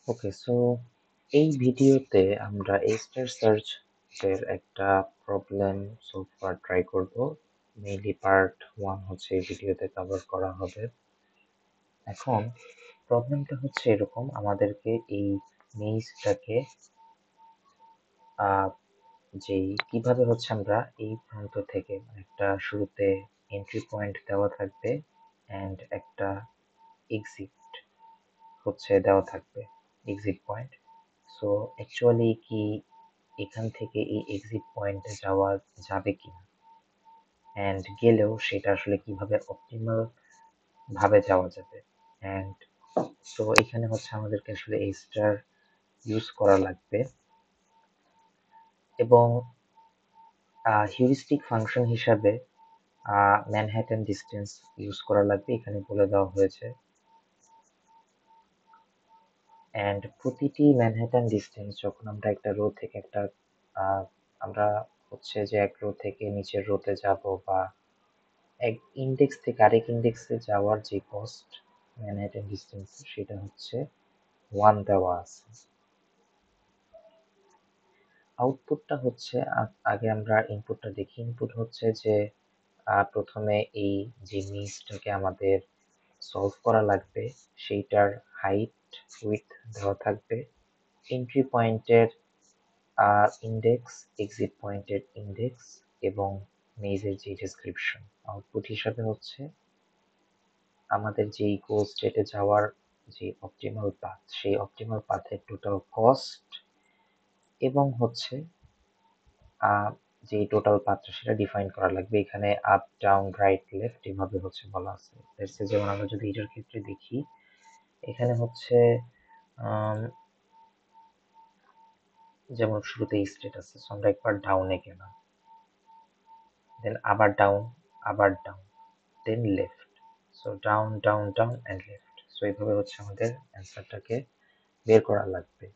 ওকে, so এই ভিডিওতে আমরা স্টার সার্চ এর একটা প্রবলেম সলভ করার ট্রাই করব। মেইনলি পার্ট 1 হচ্ছে এই ভিডিওতে কভার করা হবে। এখন প্রবলেমটা হচ্ছে এরকম, আমাদেরকে এই মেজটাকে যেই কিভাবে হচ্ছে আমরা এই প্রান্ত থেকে একটা শুরুতে এন্ট্রি পয়েন্ট দেওয়া থাকবে অ্যান্ড একটা এক্সিট হচ্ছে দেওয়া থাকবে, এক্সিট পয়েন্ট। সো অ্যাকচুয়ালি কি এখান থেকে এই এক্সিট পয়েন্টে যাওয়া যাবে কিনা, অ্যান্ড গেলেও সেটা আসলে কিভাবে অপটিমাল ভাবে যাওয়া যাবে। অ্যান্ড সো এখানে হচ্ছে আমাদেরকে আসলে এই স্টার ইউজ করা লাগবে এবং হিউরিস্টিক ফাংশন হিসাবে ম্যানহাটন ডিস্টেন্স ইউজ করা লাগবে, এখানে বলে দেওয়া হয়েছে। অ্যান্ড প্রতিটি ম্যানহাটন ডিস্টেন্স যখন আমরা একটা রো থেকে একটা আমরা হচ্ছে যে এক রো থেকে নিচের রোতে যাব বা এক ইন্ডেক্স থেকে আরেক ইন্ডেক্সে যাওয়ার যে কস্ট ম্যানহাটন ডিস্টেন্স, সেটা হচ্ছে 1 দেওয়া আছে। আউটপুটটা হচ্ছে আগে আমরা ইনপুটটা দেখি। ইনপুট হচ্ছে যে প্রথমে এই যে মেজটাকে আমাদের সলভ করা লাগবে সেইটার হাইট উইডথ দেওয়া থাকবে, এন্ট্রি পয়েন্টের ইন্ডেক্স, এক্সিট পয়েন্টের ইন্ডেক্স এবং মেজের যে ডেসক্রিপশন। আউটপুট হিসাবে হচ্ছে আমাদের যেই গোল স্টেটে যাওয়ার যে অপটিমাল পাথ, সেই অপটিমাল পাথের টোটাল কস্ট এবং হচ্ছে যে টোটাল পাথটা সেটা ডিফাইন করা লাগবে। এখানে আপ ডাউন রাইট লেফট এভাবে হচ্ছে বলা আছে। যেমন আমরা যদি এটার ক্ষেত্রে দেখি, এখানে হচ্ছে যেমন শুরুতে স্টেট আছে, সো আমরা একবার ডাউনে গেলাম, দেন আবার ডাউন, আবার down, then left. So down down down and left. So এইভাবে হচ্ছে আমাদের অ্যান্সারটাকে বের করা লাগবে।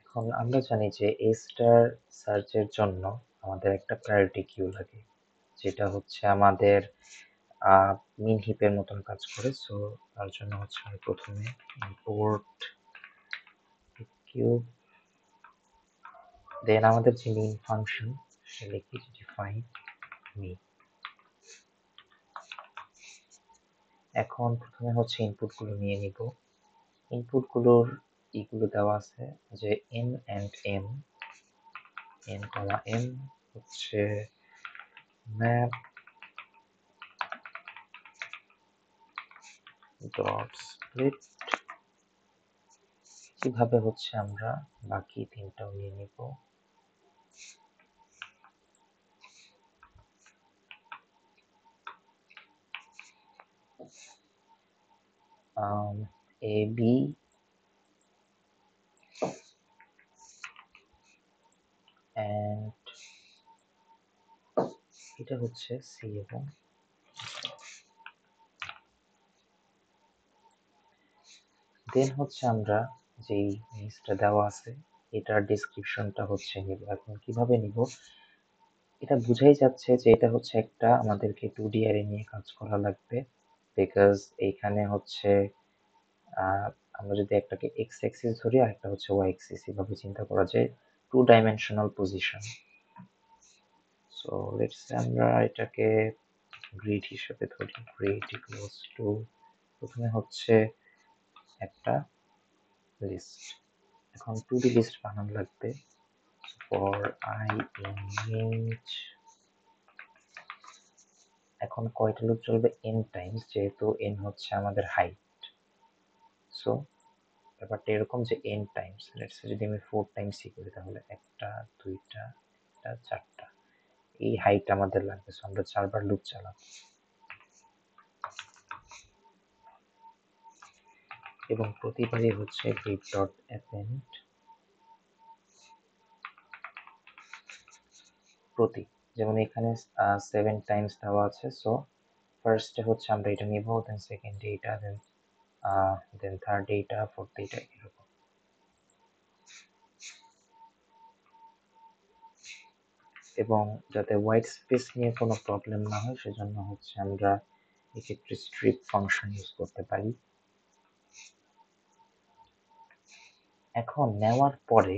এখন আমরা জানি যে এ স্টার সার্চের জন্য আমাদের একটা প্রায়োরিটি কিউ লাগে, যেটা হচ্ছে আমাদের মিন হিপের মতন কাজ করে। সো তার জন্য হচ্ছে আমি প্রথমে ইম্পোর্ট কিউ, দেন আমাদের যে মেইন ফাংশন সে লিখি ডিফাইন মি। এখন প্রথমে হচ্ছে ইনপুটগুলো নিয়ে নিব। ইনপুটগুলোর ইগুলো দেওয়া আছে যে n and m, n, m হচ্ছে ম্যাপ ডট স্প্লিট। কিভাবে হচ্ছে আমরা বাকি তিনটাও নিয়ে নিব। এ বি অ্যান্ড এটা হচ্ছে সি এবং দেন হচ্ছে আমরা যেই জিনিসটা দেওয়া আছে এটার ডেসক্রিপশনটা হচ্ছে নিব। এখন কিভাবে নিব, এটা বুঝাই যাচ্ছে যে এটা হচ্ছে একটা আমাদেরকে 2D অ্যারে নিয়ে কাজ করা লাগবে, বিকজ এইখানে হচ্ছে আমরা যদি একটাকে এক্স অ্যাক্সিস ধরি আর একটা হচ্ছে ওয়াই অ্যাক্সিস, এভাবে চিন্তা করা যায় 2 dimensional position. So let's say আমরা এটাকে গ্রিড হিসেবে ধরি, গ্রিড ইকুয়ালস টু প্রথমে হচ্ছে একটা লিস্ট। এখন 2D লিস্ট বানানো লাগবে। ফর আই ইমেজ, এখন কয়টা লুপ চলবে, n টাইমস, যেহেতু n হচ্ছে আমাদের হাইট। সো ব্যাপারটা এরকম যে n টাইমস, লেটস সে যদি আমি 4 টাইমস করি তাহলে একটা, দুইটা, একটা, চারটা, এই হাইট আমাদের লাগবে। সো আমরা 4বার লুপ চালাবো এবং প্রতিবারই হচ্ছে গ্রিড ডট অ্যাপেন্ড প্রতি, যেমন এখানে 7 টাইমস দেওয়া আছে। সো ফার্স্টে হচ্ছে আমরা এটা নিব, দেন সেকেন্ডে এটা, দেন থার্ডে এটা, ফোর্থে এটা, এরকম। এবং যাতে হোয়াইট স্পেস নিয়ে কোনো প্রবলেম না হয় সেজন্য হচ্ছে আমরা এক্ষেত্রে স্ট্রিপ ফাংশন ইউজ করতে পারি। এখন নেওয়ার পরে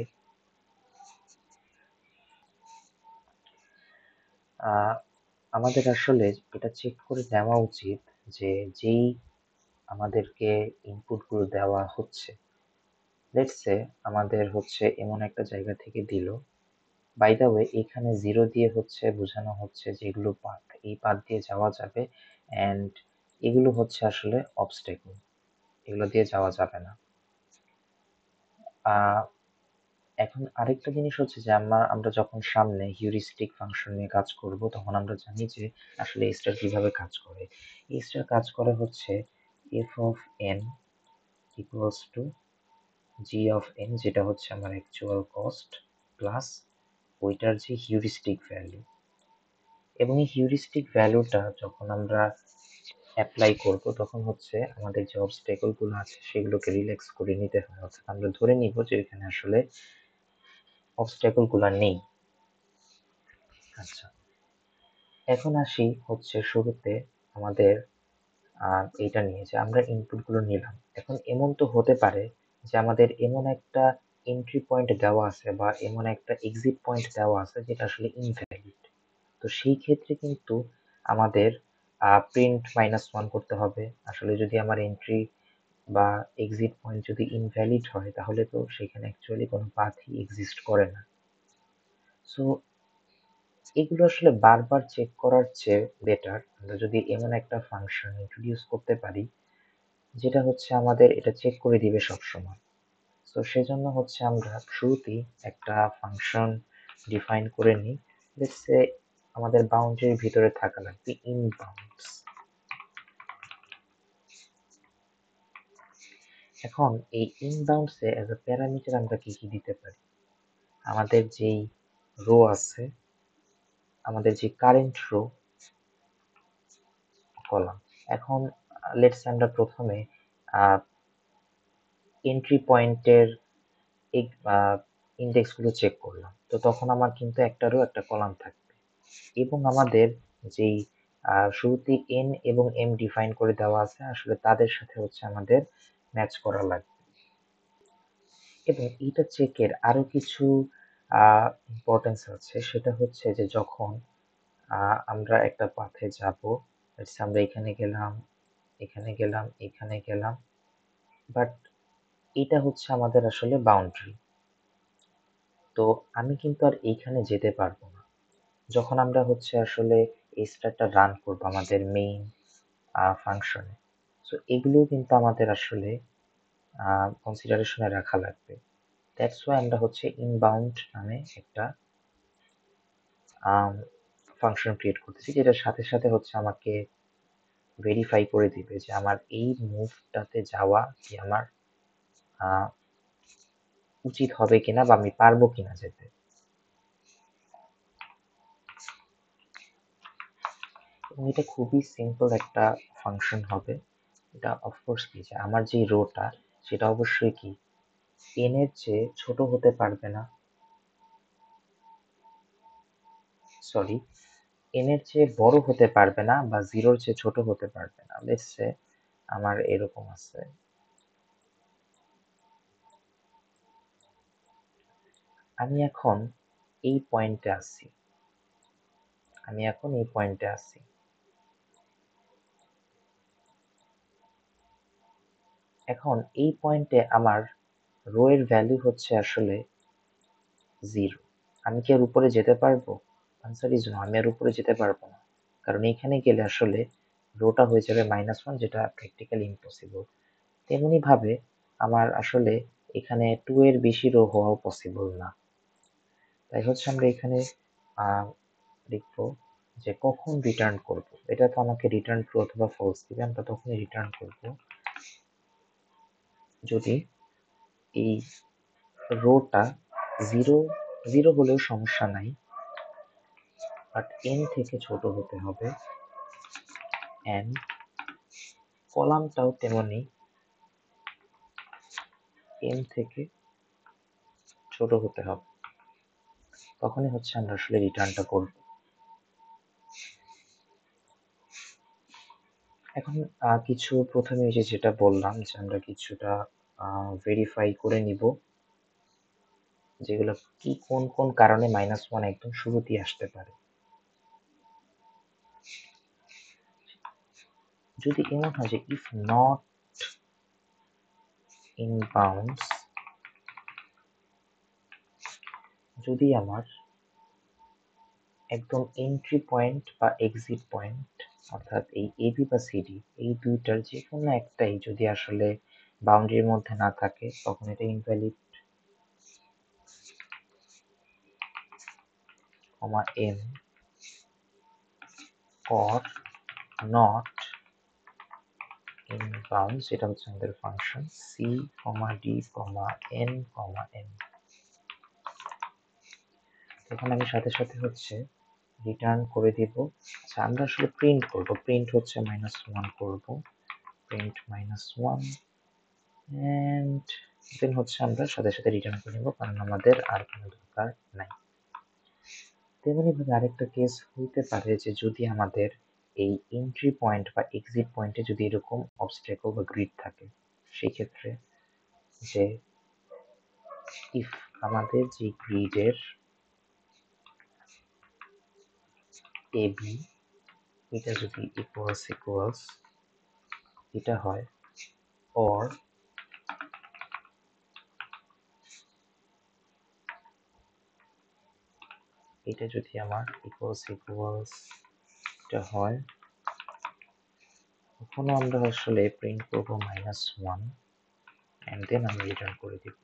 আমাদের আসলে এটা চেক করে নেওয়া উচিত যে যেই আমাদেরকে ইনপুটগুলো দেওয়া হচ্ছে, লেটস সে আমাদের হচ্ছে এমন একটা জায়গা থেকে দিল, বাই দ্য ওয়ে এখানে 0 দিয়ে হচ্ছে বোঝানো হচ্ছে যে এগুলো পাথ, এই পাথ দিয়ে যাওয়া যাবে, অ্যান্ড এগুলো হচ্ছে আসলে অবস্টেকল, এগুলো দিয়ে যাওয়া যাবে না। এখন আরেকটা জিনিস হচ্ছে যে আমরা যখন সামনে হিউরিস্টিক ফাংশন নিয়ে কাজ করব তখন আমরা জানি যে আসলে এ স্টার কিভাবে কাজ করে। এ স্টার কাজ করে হচ্ছে F of N equals to G of N, যেটা হচ্ছে আমার অ্যাকচুয়াল কস্ট প্লাস ওইটার যে হিউরিস্টিক ভ্যালু, এবং এই হিউরিস্টিক ভ্যালুটা যখন আমরা অ্যাপ্লাই করব তখন হচ্ছে আমাদের যে অবস্টেকল গুলো আছে সেগুলোকে রিল্যাক্স করে নিতে হয়, অর্থাৎ আমরা ধরে নিব যে এখানে আসলে অবস্টেকল গুলো নেই। আচ্ছা, এখন আসি হচ্ছে শুরুতে আমাদের এইটা নিয়ে যে আমরা ইনপুট গুলো নিলাম। এখন এমন তো হতে পারে যে আমাদের এমন একটা এন্ট্রি পয়েন্ট দেওয়া আছে বা এমন একটা এক্সিট পয়েন্ট দেওয়া আছে যেটা আসলে ইনভ্যালিড। তো সেই ক্ষেত্রে কিন্তু আমাদের প্রিন্ট -1 করতে হবে। আসলে যদি আমার এন্ট্রি বা এক্সিট পয়েন্ট যদি ইনভ্যালিড হয় তাহলে তো সেখানে অ্যাকচুয়ালি কোনো পাথই এক্সিস্ট করে না। সো এগুলো আসলে বারবার চেক করার চেয়ে বেটার আমরা যদি এমন একটা ফাংশন ইন্ট্রোডিউস করতে পারি যেটা হচ্ছে আমাদের এটা চেক করে দিবে সবসময়। তো সেজন্য হচ্ছে আমরা শুরুতেই একটা ফাংশন ডিফাইন করে নিই। লেটস সে আমাদের বাউন্ডারির ভিতরে থাকা লাগবে ইনবাউন্ডস। এখন এই ইনবাউন্ডসে অ্যাজ আ প্যারামিটার আমরা কি কি দিতে পারি? আমাদের যেই রো আছে, আমাদের যে কারেন্ট রো, কলাম। এখন লেটস আমরা প্রথমে এন্ট্রি পয়েন্টের ইন্ডেক্স গুলো চেক করলাম, তো তখন আমার কিন্তু একটা রো একটা কলাম থাকবে, এবং আমাদের যেই শুরুতে এন এবং এম ডিফাইন করে দেওয়া আছে আসলে তাদের সাথে হচ্ছে আমাদের ম্যাচ করা লাগবে। এবং এটা চেকের আরো কিছু ইম্পর্টেন্স আছে, সেটা হচ্ছে যে যখন আমরা একটা পাথে যাব, আমরা এখানে গেলাম, এখানে গেলাম, এখানে গেলাম, বাট এটা হচ্ছে আমাদের আসলে বাউন্ডারি। তো আমি কিন্তু আর এইখানে যেতে পারবো না। যখন আমরা হচ্ছে আসলে এই স্টারটা রান করবো আমাদের মেইন ফাংশনে, সো এগুলোও কিন্তু আমাদের আসলে কনসিডারেশনে রাখা লাগবে। দ্যাটস ওয়াই আমরা হচ্ছে ইনবাউন্ড নামে একটা ফাংশন ক্রিয়েট করতেছি, যেটার সাথে সাথে হচ্ছে আমাকে ভেরিফাই করে দিবে যে আমার এই মুভটাতে যাওয়া কি আমার উচিত হবে কিনা বা আমি পারবো কিনা যেতে। এবং এটা খুবই সিম্পল একটা ফাংশন হবে। এটা অফকোর্স কি যে আমার যে রোটা সেটা অবশ্যই কি এন এর চেয়ে ছোট হতে পারবে না, সরি, এন এর চেয়ে বড় হতে পারবে না বা জিরোর চেয়ে ছোট হতে পারবে না। লেটস সে আমার এরকম আছে, আমি এখন এই পয়েন্টে আছি, আমি এখন এই পয়েন্টে আছি। এখন এই পয়েন্টে আমার রো এর ভ্যালু হচ্ছে আসলে 0। আমি কি আর উপরে যেতে পারবো? আনসার ইজ নো, আমি আর উপরে যেতে পারবো না, কারণ এইখানে গেলে আসলে রোটা হয়ে যাবে -1, যেটা প্র্যাকটিক্যালি ইম্পসিবল। তেমনি ভাবে আমার আসলে এখানে 2 এর বেশি রো হওয়াও পসিবল না। তাই হচ্ছে আমরা এখানে লিখবো যে কখন রিটার্ন করব। এটা তো আমাকে রিটার্ন ট্রু অথবা ফলস দিবে, আমরা তখনই রিটার্ন করব যদি এই রোটা জিরো, জিরো হলেও সমস্যা নাই, বাট এন থেকে ছোট হতে হবে, এন্ড কলামটাও তেমনি এন থেকে ছোট হতে হবে, তখনই হচ্ছে আমরা আসলে রিটার্নটা করব। এখন কিছু প্রথমে যে যেটা বললাম যে আমরা কিছুটা ভেরিফাই করে নিব যেগুলো কি কোন কোন কারণে -1 একদম শুরুতেই আসতে পারে। যদি এমন হয় যে ইফ নট ইন বাউন্ডস, যদি আমার একদম এন্ট্রি পয়েন্ট বা এক্সিট পয়েন্ট অর্থাৎ এই এবি বা সিডি এই দুইটার যে কোনো একটাই যদি আসলে বাউন্ডারির মধ্যে না থাকে তখন এটা invalid, M or not in bounds, এটা হচ্ছে আমাদের function C, D, N, M. এখন আমি সাথে সাথে হচ্ছে রিটার্ন করে দিব। আচ্ছা, আমরা আসলে প্রিন্ট করব, প্রিন্ট হচ্ছে -1 করব, প্রিন্ট -1 এন্ড দেন হচ্ছে আমরা সাথে সাথে রিটার্ন করে নেব, কারণ আমাদের আর কোনো দরকার নাই। তেমনি ভাবে আরেকটা কেস হইতে পারে যে যদি আমাদের এই এন্ট্রি পয়েন্ট বা এক্সিট পয়েন্টে যদি এরকম অবস্ট্যাকল বা গ্রিড থাকে, সেই ক্ষেত্রে যে ইফ আমাদের যে গ্রিডের এবি এটা যদি ইকুয়ালস এটা হয়, অর এটা যদি আমার ইকুয়ালস এটা হয়, তখন আমরা আসলে প্রিন্ট করব -1 এন্ড দেন আমি রিটার্ন করে দিব।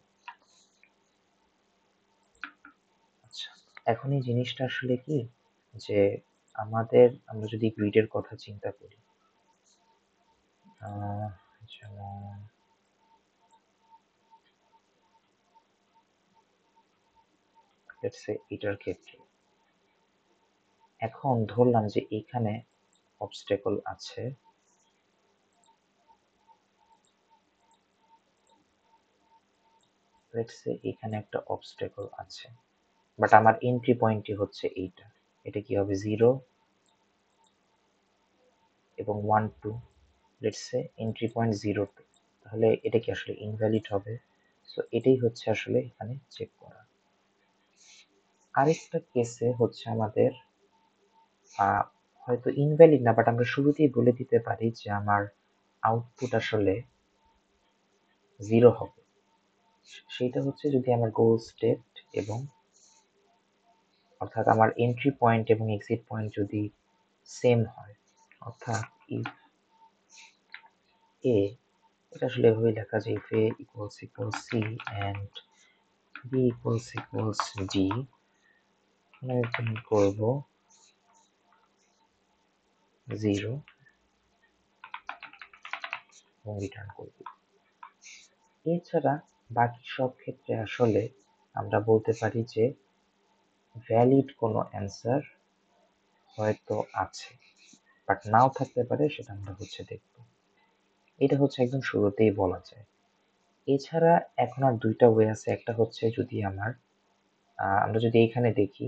আচ্ছা, এখন এই জিনিসটা আসলে কি যে আমরা যদি গ্রিডের কথা চিন্তা করি, যেমন লেটস সে এটার ক্ষেত্রে এখন ধরলাম যে এখানে অবস্ট্যাকল আছে, লেটস সে এখানে একটা অবস্ট্যাকল আছে, বাট আমার এন্ট্রি পয়েন্টই হচ্ছে এইটা, এটা কি হবে 0 এবং 1 2, লেটস সে এন্ট্রি পয়েন্ট 0 2, তাহলে এটা কি আসলে ইনভ্যালিড হবে? সো এটাই হচ্ছে আসলে এখানে চেক করা। আরেকটা কেসে হচ্ছে আমাদের হয়তো ইনভ্যালিড না, বাট আমরা শুরুতেই বলে দিতে পারি যে আমার আউটপুট আসলে 0 হবে। সেইটা হচ্ছে যদি আমার গোল স্টেট এবং অর্থাৎ আমার এন্ট্রি পয়েন্ট এবং এক্সিট পয়েন্ট যদি সেম হয়, অর্থাৎ ইফ এ, এটা আসলে এভাবে লেখা যায় if A equals C and B equals D, আমি প্রিন্ট করব 0 এবং রিটার্ন করব। এছাড়া বাকি সব ক্ষেত্রে আসলে আমরা বলতে পারি যে ভ্যালিড কোনো অ্যান্সার হয়তো আছে, বাট নাও থাকতে পারে, সেটা আমরা হচ্ছে দেখব। এটা হচ্ছে একদম শুরুতেই বলা যায়। এছাড়া এখন আর দুইটা ওয়ে আছে, একটা হচ্ছে যদি আমরা যদি এইখানে দেখি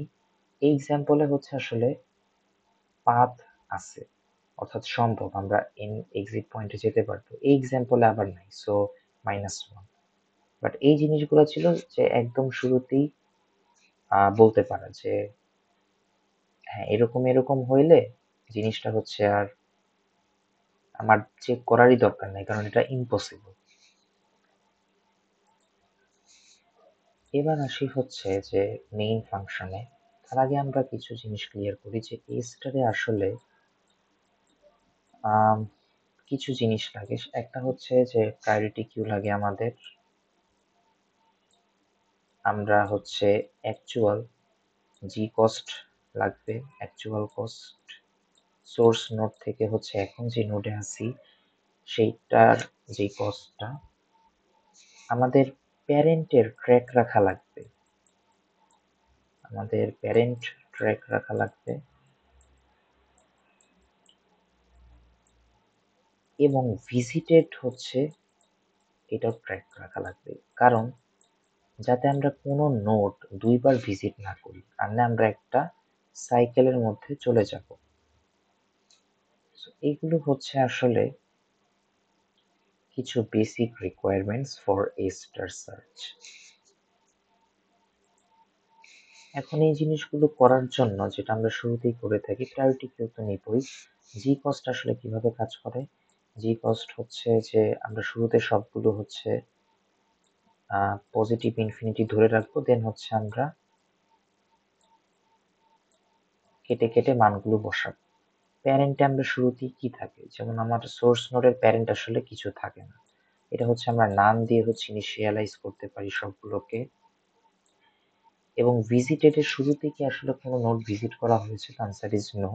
এই এক্সাম্পলে হচ্ছে আসলে পাথ আছে, অর্থাৎ সম্ভব আমরা এক্সিট পয়েন্টে যেতে পারবো, এই এক্সাম্পলে আবার নাই, সো -1। বাট এই জিনিসগুলো ছিল যে একদম শুরুতেই বলতে পারা যে হ্যাঁ এরকম এরকম হইলে জিনিসটা হচ্ছে আর আমার চেক করারই দরকার নাই, কারণ এটা ইম্পসিবল। এবার আসি হচ্ছে যে মেইন ফাংশনে। তার আগে আমরা কিছু জিনিস ক্লিয়ার করি যে এ স্টারে আসলে কিছু জিনিস লাগে। একটা হচ্ছে যে প্রায়োরিটি কিউ লাগে আমাদের, আমরা হচ্ছে অ্যাকচুয়াল জি কস্ট লাগবে, অ্যাকচুয়াল কস্ট সোর্স নোড থেকে হচ্ছে এখন যে নোডে আছি সেইটার যে কস্টটা, আমাদের প্যারেন্টের ট্র্যাক রাখা লাগবে, আমাদের প্যারেন্ট ট্র্যাক রাখা লাগবে এবং ভিজিটেড হচ্ছে এটাও ট্র্যাক রাখা লাগবে, কারণ যাতে আমরা কোনো নোড দুইবার ভিজিট না করি, আর না আমরা একটা সাইকেলের মধ্যে চলে যাব। এইগুলো হচ্ছে আসলে কিছু basic requirements for a star search. এখন এই জিনিসগুলো করার জন্য যেটা আমরা শুরুতেই করে থাকি, প্রায়োরিটি কিউ তো নিবই। জি কস্ট আসলে কিভাবে কাজ করে? জি কস্ট হচ্ছে যে আমরা শুরুতে সবগুলো হচ্ছে পজিটিভ ইনফিনিটি ধরে রাখবো, দেন হচ্ছে আমরা কেটে কেটে মানগুলো বসাবো। প্যারেন্টে আমরা শুরুতেই কি থাকে, যেমন আমার সোর্স নোডের প্যারেন্ট আসলে কিছু থাকে না, এটা হচ্ছে আমরা নাম দিয়ে হচ্ছে ইনিশিয়ালাইজ করতে পারি সবগুলোকে। এবং ভিজিটেড এর শুরুতে কি আসলে কোনো নোড ভিজিট করা হয়েছে? Answer is no.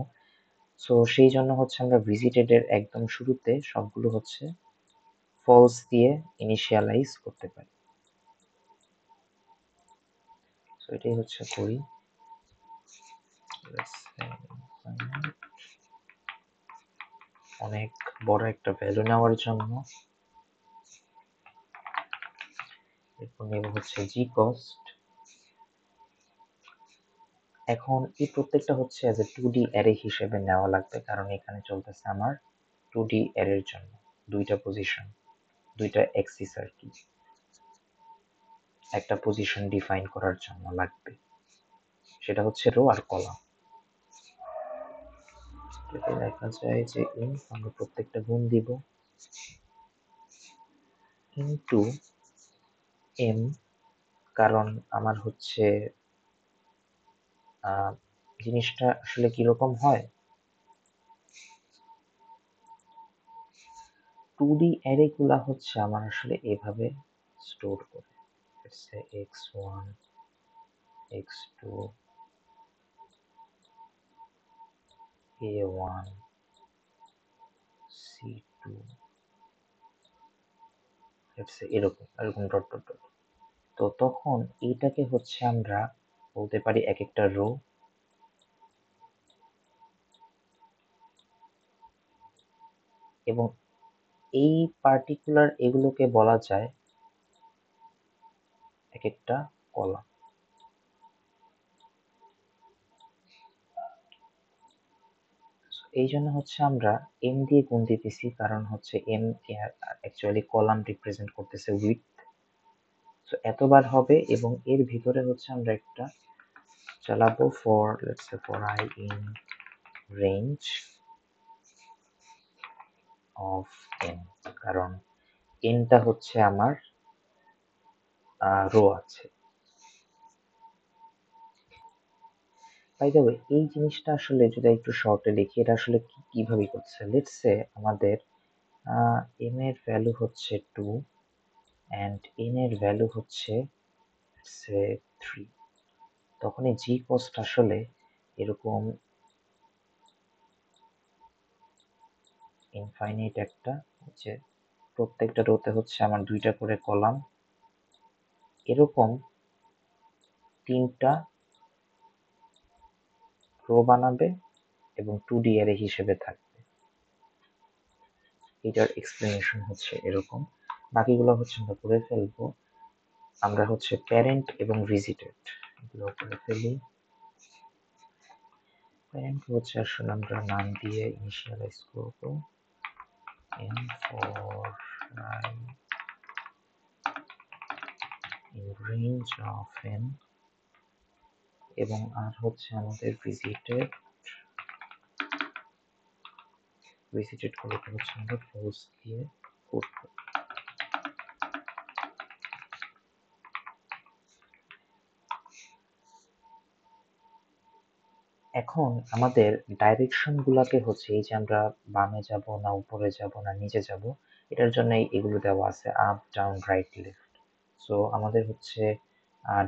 সো সেই জন্য হচ্ছে আমরা ভিজিটেড এর একদম শুরুতে সবগুলো হচ্ছে ফলস দিয়ে ইনিশিয়ালাইজ করতে পারি। সো এটাই হচ্ছে করি। অনেক বড় একটা ভ্যালু নেওয়ার জন্য এরপর নেব হচ্ছে জি কস্ট। এখন এই প্রত্যেকটা হচ্ছে অ্যাজ এ 2D অ্যারে হিসেবে নেওয়া লাগবে, কারণ এখানে চলতেছে আমার 2D অ্যারের জন্য দুইটা পজিশন, দুইটা অ্যাক্সিস আর কি, একটা পজিশন ডিফাইন করার জন্য লাগবে, সেটা হচ্ছে রো আর কলাম। এটাতে দেখা যায় যে আমরা প্রত্যেকটা গুণ দিব ইনটু এম, কারণ আমার হচ্ছে জিনিসটা আসলে কিরকম হয়, 2D অ্যারে গুলা হচ্ছে আমার আসলে এভাবে স্টোর করে, x1 x2 a1 c2 এরকম এরকম ডট ডট ডট। তো তখন এইটাকে হচ্ছে আমরা বলতে পারি এক একটা রো, এবং এই পার্টিকুলার এগুলোকে বলা যায় এক একটা কলাম। এই জন্য হচ্ছে আমরা এম দিয়ে গুণ দিতেছি, কারণ হচ্ছে এম অ্যাকচুয়ালি কলাম রিপ্রেজেন্ট করতেছে উইথ। সো এতবার হবে, এবং এর ভিতরে হচ্ছে আমরা একটা চালাবো for let's say for I in range of n, কারণ nটা হচ্ছে আমার রো আছে। বাই দ্য ওয়ে, এই জিনিসটা আসলে যদি একটু শর্টে লিখি, এটা আসলে কিভাবে করছে, লেটস সে আমাদের m এর ভ্যালু হচ্ছে 2 অ্যান্ড n এর ভ্যালু হচ্ছে সে 3। তখন এই জি কস্ট আসলে এরকম ইনফাইনাইট একটা, যে প্রত্যেকটা রোতে হচ্ছে আমার দুইটা করে কলাম, এরকম তিনটা রো বানাবে এবং 2D অ্যারে হিসেবে থাকবে। এটার এক্সপ্লেনেশন হচ্ছে এরকম, বাকিগুলো হচ্ছে আমরা করে ফেলবো। আমরা হচ্ছে প্যারেন্ট এবং ভিজিটেড এগুলো করে ফেলি। প্যারেন্ট হচ্ছে আসলে আমরা নাম দিয়ে ইনিশিয়ালাইজ করব, n for I in range of n, এবং আর হচ্ছে আমাদের ভিজিটেড গুলোকে হচ্ছে আমরা ফলস দিয়ে করব। এখন আমাদের ডাইরেকশন গুলাকে হচ্ছে এই যে আমরা বামে যাব না উপরে যাব না নিচে যাব, এটার জন্য এগুলো দেওয়া আছে up down right left. So আমাদের হচ্ছে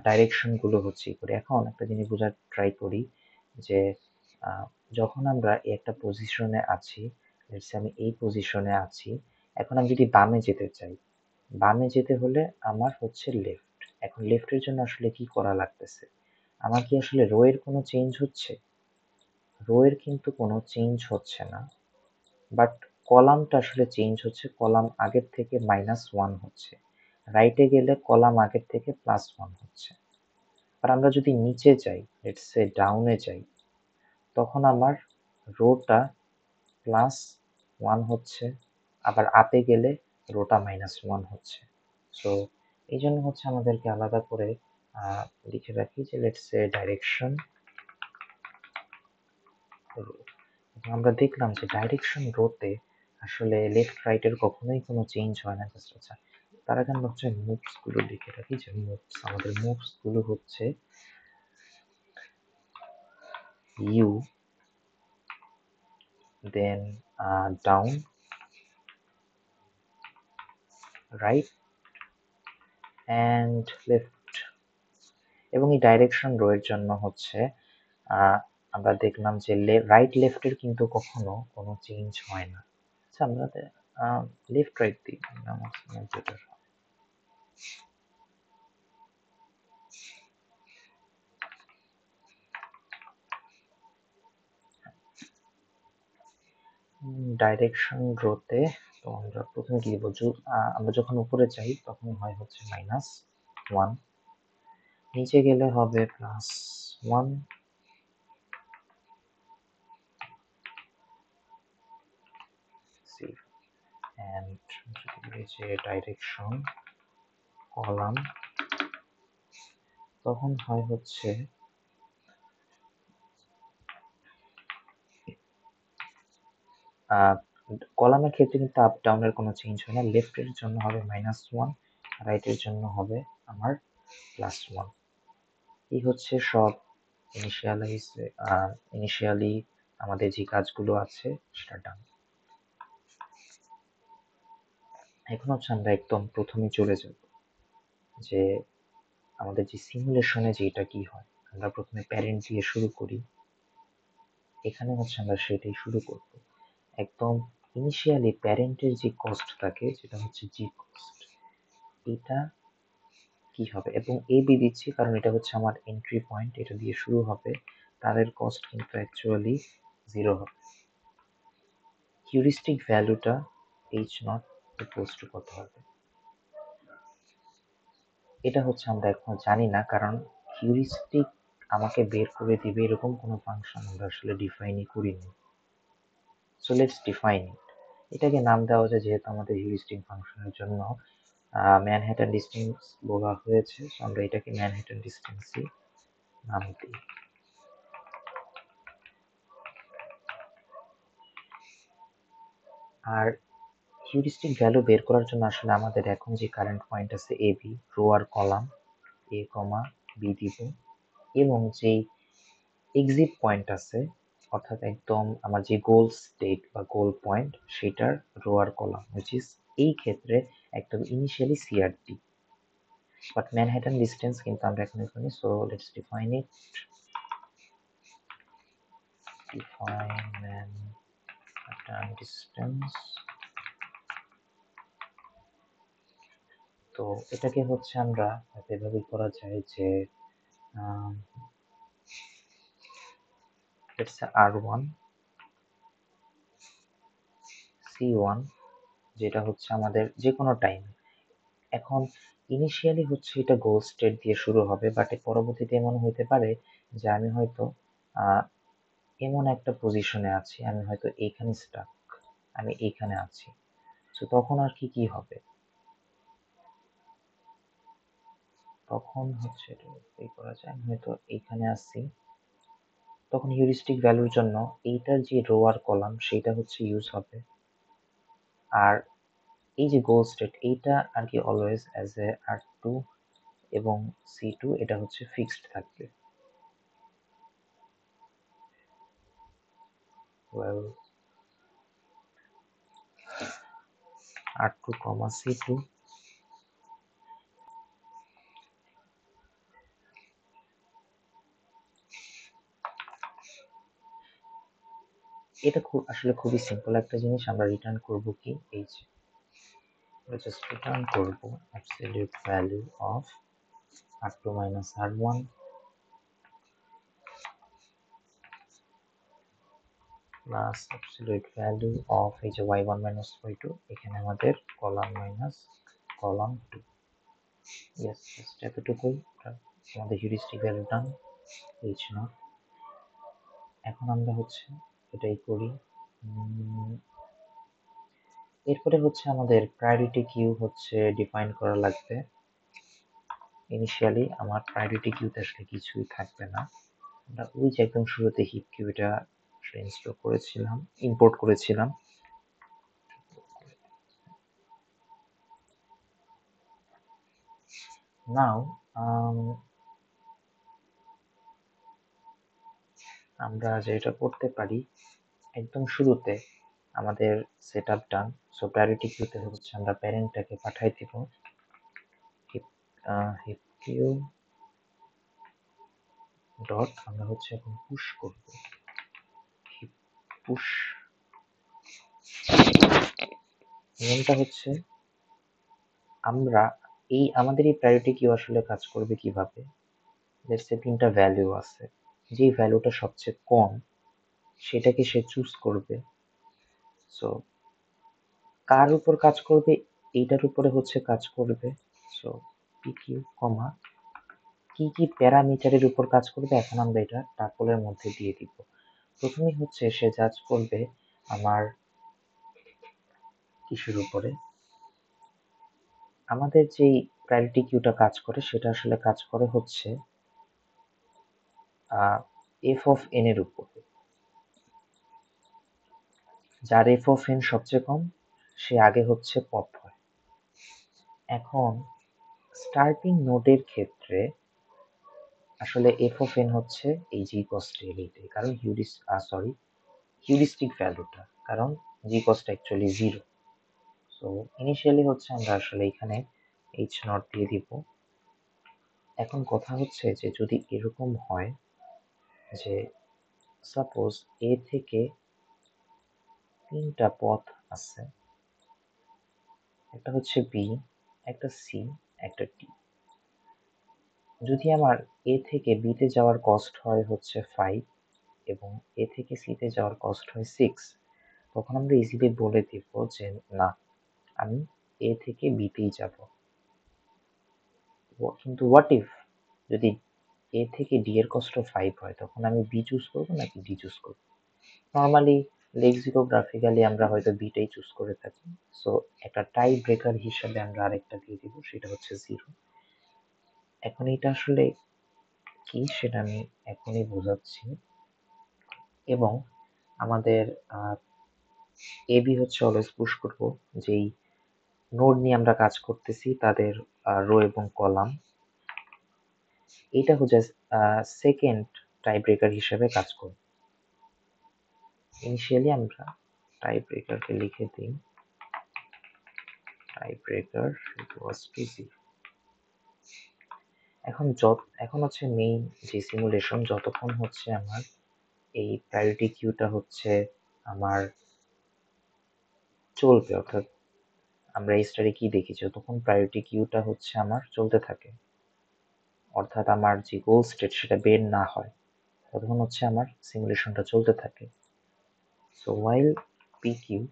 ডাইরেকশন গুলো হচ্ছে করে। এখন একটা জিনিস বোঝার ট্রাই করি যে যখন আমরা একটা পজিশনে আছি, আমি এই পজিশনে আছি, এখন আমি যদি বামে যেতে চাই, বামে যেতে হলে আমার হচ্ছে লেফট। এখন লেফটের জন্য আসলে কি করা লাগতেছে, আমার কি আসলে রো এর কোনো চেঞ্জ হচ্ছে? রো এর কিন্তু কোনো চেঞ্জ হচ্ছে না, বাট কলামটা আসলে চেঞ্জ হচ্ছে, কলাম আগের থেকে -1 হচ্ছে, রাইটে গেলে কলাম আগের থেকে +1 হচ্ছে। আর আমরা যদি নিচে যাই, লেটস সে ডাউনে যাই, তখন আমার রোটা +1 হচ্ছে, আবার আপে গেলে রোটা -1 হচ্ছে। সো এই জন্য হচ্ছে আমাদেরকে আলাদা করে লিখে রাখি যে লেটস সে ডাইরেকশন রো। আমরা দেখলাম যে ডাইরেকশন রোতে আসলে লেফট রাইট এর কখনোই কোনো চেঞ্জ হয় না। জাস্ট আচ্ছা, তার আগে আমরা হচ্ছে মুভস গুলো লিখে রাখি যে মুভস, আমাদের মুভস গুলো হচ্ছে up, then down, right and left. এবং এই ডাইরেকশন রো এর জন্য হচ্ছে আমরা দেখলাম যে রাইট লেফটের কিন্তু কখনো কোনো চেঞ্জ হয় না। আচ্ছা, আমরা লেফট রাইট দিই, যেটা ডাইরেকশন রোতে তো আমরা প্রথমে কি দিব, আমরা যখন উপরে যাই তখন হয় হচ্ছে -1, নিচে গেলে হবে +1, and যে ডাইরেকশন কলাম তখন হয় হচ্ছে কলামের ক্ষেত্রে কিন্তু আপ ডাউনের কোনো চেঞ্জ হয় না। লেফটের জন্য হবে -1, রাইটের জন্য হবে আমার +1। এই হচ্ছে সব ইনিশিয়ালি আমাদের যে কাজগুলো আছে সেটা ডান। এখন হচ্ছে আমরা একদম প্রথমে চলে যাব যে আমাদের যে সিমুলেশনে যেটা কি হয়। আমরা প্রথমে প্যারেন্ট দিয়ে শুরু করি, এখানে হচ্ছে আমরা সেটাই শুরু করব। একদম ইনিশিয়ালি প্যারেন্টের যে কস্ট থাকে যেটা হচ্ছে জি কস্ট, এটা কি হবে, এবং এ বি দিচ্ছি কারণ এটা হচ্ছে আমার এন্ট্রি পয়েন্ট, এটা দিয়ে শুরু হবে, তাদের কস্ট কিন্তু অ্যাকচুয়ালি 0 হবে। হিউরিস্টিক ভ্যালুটা h0 ইকুয়ালস টু কত হবে, এটা হচ্ছে আমরা এখনো জানি না, কারণ হিউরিস্টিক আমাকে বের করে দিবে এরকম কোনো ফাংশন আমরা আসলে ডিফাইনই করিনি। সো লেটস ডিফাইন ইট। এটাকে নাম দেওয়া যায়, যেহেতু আমাদের হিউরিস্টিক ফাংশনের জন্য ম্যানহাটন ডিস্টেন্স বলা হয়েছে, সো আমরা এটাকে ম্যানহাটন ডিস্টেন্সই নাম দিই। আর হিউরিস্টিক ভ্যালু বের করার জন্য আসলে আমাদের এখন যে কারেন্ট পয়েন্ট আছে এ বি, রো আর কলাম এ কমা বি দিব, এবং যেই এক্সিট পয়েন্ট আছে অর্থাৎ একদম আমার যে গোল স্টেট বা গোল পয়েন্ট সেটার রো আর কলাম, হুইচ ইজ এই ক্ষেত্রে একদম initially CRT, but Manhattan distance কিন্তু আমরা এখন এখানে। So let's define it, define Manhattan distance. তো এটাকে হচ্ছে আমরা এভাবে করা যায় যে লেটস সে R1 C1, যেটা হচ্ছে আমাদের যে কোনো টাইম। এখন ইনিশিয়ালি হচ্ছে এটা গোল স্টেট দিয়ে শুরু হবে, বাট পরবর্তীতে এমন হইতে পারে যে আমি হয়তো এমন একটা পজিশনে আছি, আমি হয়তো এইখানে স্টাক, আমি এইখানে আছি। তো তখন আর কি হবে, তখন হচ্ছে এটা এই করা যায়, আমি হয়তো এইখানে আছি, তখন হিউরিস্টিক ভ্যালুর জন্য এইটার যে রো আর কলাম সেটা হচ্ছে ইউজ হবে, আর এই যে গোল স্টেট এইটা আর কি অলওয়েজ অ্যাজ এ R2 এবং C2 এটা হচ্ছে ফিক্সড থাকবে। well R2, C2, এটা আসলে খুবই সিম্পল একটা জিনিস। আমরা রিটার্ন করব কি, এই যে জাস্ট রিটার্ন করব absolute value of R2 minus R1 plus absolute value of এই যে Y1 মাইনাস Y2, এখানে আমাদের column minus column 2। Yes, just এতটুকুই আমাদের হিউরিস্টিক ভ্যালু ডান, h0। এখন আমরা হচ্ছে এটাই করি। এরপরে হচ্ছে আমাদের প্রায়োরিটি কিউ হচ্ছে ডিফাইন করা লাগবে। ইনিশিয়ালি আমার প্রায়োরিটি কিউতে আসলে কিছুই থাকবে না। আমরা ওই যে একদম শুরুতে হিপ কিউটা ইনস্টল করেছিলাম, ইম্পোর্ট করেছিলাম। নাও আমরা যেটা করতে পারি, একদম শুরুতে আমাদের সেট আপ ডান। সো প্রায়োরিটি কিউতে হচ্ছে আমরা প্যারেন্টটাকে পাঠাই দিব হিপ কিউ ডট, আমরা হচ্ছে এখন পুশ করব হিপ পুশ। নিয়মটা হচ্ছে আমরা আমাদের এই প্রায়োরিটি কিউ আসলে কাজ করবে কিভাবে, লেটস সে 3টা ভ্যালু আছে, যে ভ্যালুটা সবচেয়ে কম সেটাকে সে চুজ করবে। সো কার উপর কাজ করবে, এইটার উপরে হচ্ছে কাজ করবে। সো পিকিউ কমা কি কি প্যারামিটারের উপর কাজ করবে, এখন আমরা এটা টাপলের মধ্যে দিয়ে দিব। প্রথমেই হচ্ছে সে জাজ করবে আমার কিসের উপরে, আমাদের যেই প্রায়োরিটি কিউটা কাজ করে সেটা আসলে কাজ করে হচ্ছে এফ অফ এন এর উপরে। যার এফ অফ এন সবচেয়ে কম সে আগে হচ্ছে পপ হয়। এখন স্টার্টিং নোডের ক্ষেত্রে আসলে এফ অফ এন হচ্ছে এই জি কস্ট এইটাই, কারণ হিউরিস্টিক ভ্যালুটা, কারণ জি কস্ট অ্যাকচুয়ালি 0। সো ইনিশিয়ালি হচ্ছে আমরা আসলে এখানে এইচ নট দিয়ে দিব। এখন কথা হচ্ছে যে যদি এরকম হয় যে সাপোজ এ থেকে 3টা পথ আছে, একটা হচ্ছে বি, একটা সি, একটা ডি। যদি আমার এ থেকে বিতে যাওয়ার কস্ট হয় হচ্ছে 5 এবং এ থেকে সিতে যাওয়ার কস্ট হয় 6, তখন আমরা ইজিলি বলে দিব যে না, আমি এ থেকে বিতেই যাব। কিন্তু হোয়াট ইফ যদি এ থেকে ডি এর কস্ট 5 হয়, তখন আমি বি চুজ করবো নাকি ডি চুজ করবো? নর্মালি লেক্সিকোগ্রাফিক্যালি আমরা হয়তো বিটাই চুজ করে থাকি। সো একটা টাই ব্রেকার হিসাবে আমরা আরেকটা দিয়ে দিব, সেটা হচ্ছে 0। এখন এটা আসলে কি সেটা আমি এখনই বোঝাচ্ছি। এবং আমাদের এবি হচ্ছে অলওয়েজ পুশ করব যেই নোড নিয়ে আমরা কাজ করতেছি তাদের রো এবং কলাম। এটা হচ্ছে সেকেন্ড টাই ব্রেকার হিসেবে কাজ করবে। ইনিশিয়ালি আমরা টাই ব্রেকারকে লিখে দিই টাই ব্রেকার ইকুয়ালস টু 0। এখন হচ্ছে মেইন যে সিমুলেশন, যতক্ষণ হচ্ছে আমার এই প্রায়োরিটি কিউটা হচ্ছে আমার চলবে, অর্থাৎ আমরা এই স্টারে কি দেখি, যতক্ষণ প্রায়োরিটি কিউটা হচ্ছে আমার চলতে থাকে, অর্থাৎ আমার যে গোল স্টেট সেটা বের না হয়, ততক্ষণ হচ্ছে আমার সিমুলেশনটা চলতে থাকে। সো ওয়াইল পি কিউ,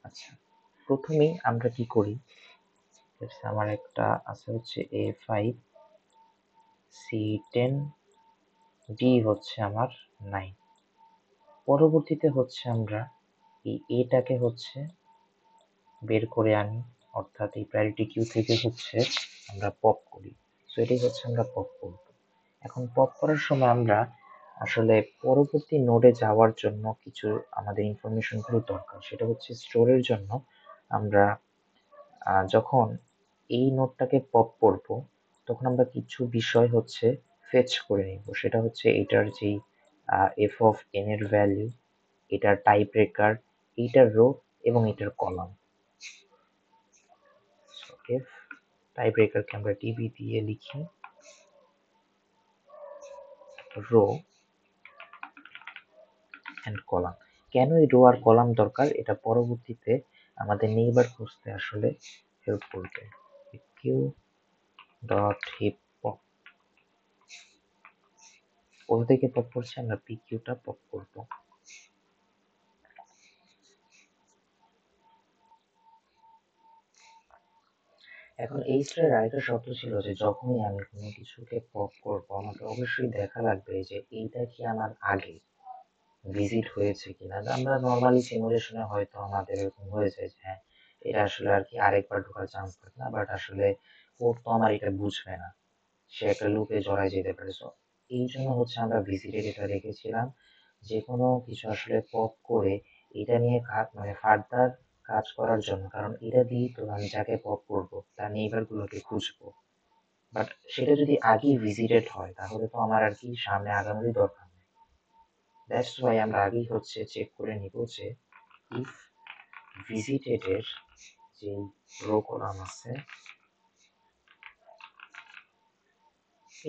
আচ্ছা প্রথমেই আমরা কি করি, আমার একটা আছে হচ্ছে A5, C10, ডি হচ্ছে আমার 9। পরবর্তীতে হচ্ছে আমরা এই এটাকে হচ্ছে বের করে আনি, অর্থাৎ এই প্রায়োরিটি কিউ থেকে হচ্ছে আমরা পপ করি। সো এটাই হচ্ছে আমরা পপ করব। এখন পপ করার সময় আমরা আসলে পরবর্তী নোডে যাওয়ার জন্য কিছু আমাদের ইনফরমেশন গুলো দরকার, সেটা হচ্ছে স্টোরের জন্য আমরা যখন এই নোডটাকে পপ করব তখন আমরা কিছু বিষয় হচ্ছে ফেচ করে নিব, সেটা হচ্ছে এটার যেই এফ অফ এন এর ভ্যালু, এটার টাই ব্রেকার, এইটার রো এবং এটার কলাম। এফ টাই ব্রেকারকে আমরা টিবি দিয়ে লিখি রো এন্ড কলাম। কেন এই রো আর কলাম দরকার, এটা পরবর্তীতে আমাদের নেইবার খুঁজতে আসলে হেল্প করবে। কিউ ডট হিপ পপ, কোথা থেকে পপ করছে, আমরা পি কিউটা পপ করবো। এখন এই স্টারের আরেকটা শর্ত ছিল যে যখনই আমি কোনো কিছুকে পপ করবো আমাকে অবশ্যই দেখা লাগবে যে এইটা কি আমার আগে ভিজিট হয়েছে কিনা। আমরা নর্মালি সিমুলেশনে হয়তো আমাদের এরকম হয়ে যায় যে হ্যাঁ এটা আসলে আর কি আরেকবার ঢোকার চান্স থাকে না, বাট আসলে ও তো আমার এটা বুঝবে না, সে একটা লুপে জড়ায় যেতে পারে। সো এই জন্য হচ্ছে আমরা ভিজিটেড এটা রেখেছিলাম, যে কোনো কিছু আসলে পপ করে এটা নিয়ে মানে ফার্দার কাজ করার জন্য, কারণ এটা দিয়েই তো আমি যাকে পপ করবো তার নেইবার গুলোকে খুঁজবো। বাট সেটা যদি আগেই ভিজিটেড হয় তাহলে তো আমার আর কি সামনে আগানোরই দরকার নেই। দ্যাটস ওয়াই আমরা আগেই হচ্ছে চেক করে নিব যে ইফ ভিজিটেড এর যে রো কলাম আছে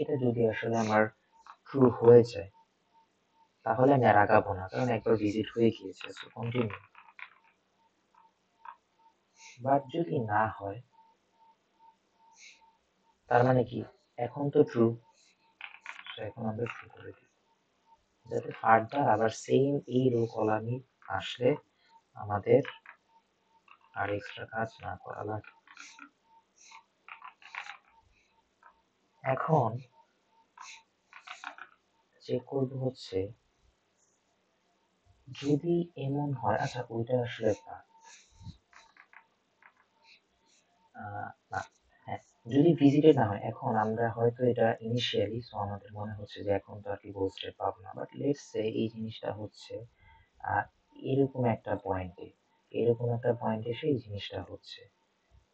এটা যদি আসলে আমার ট্রু হয়ে যায় তাহলে আমি আর আগাবো না, কারণ একবার ভিজিট হয়ে গিয়েছে, সো কন্টিনিউ। বাট যদি না হয় তার মানে কি এখন তো ট্রু, সো এখন আমরা ট্রু করে দিই, যাতে ফার্দার আবার সেম এই রো কলামই আসলে আমাদের আর এক্সট্রা কাজ না করা লাগে। এখন চেক করব হচ্ছে যদি এমন হয়, আচ্ছা ওইটা আসলে না, হ্যাঁ, যদি ভিজিটেড না হয়, এখন আমরা হয়তো এটা ইনিশিয়ালি, সো আমাদের মনে হচ্ছে যে এখন তো আর কি গোল স্টেট পাবো না, বাট লেটস সে এই জিনিসটা হচ্ছে আহ, এরকম একটা পয়েন্টে, এরকম একটা পয়েন্টে এসে এই জিনিসটা হচ্ছে,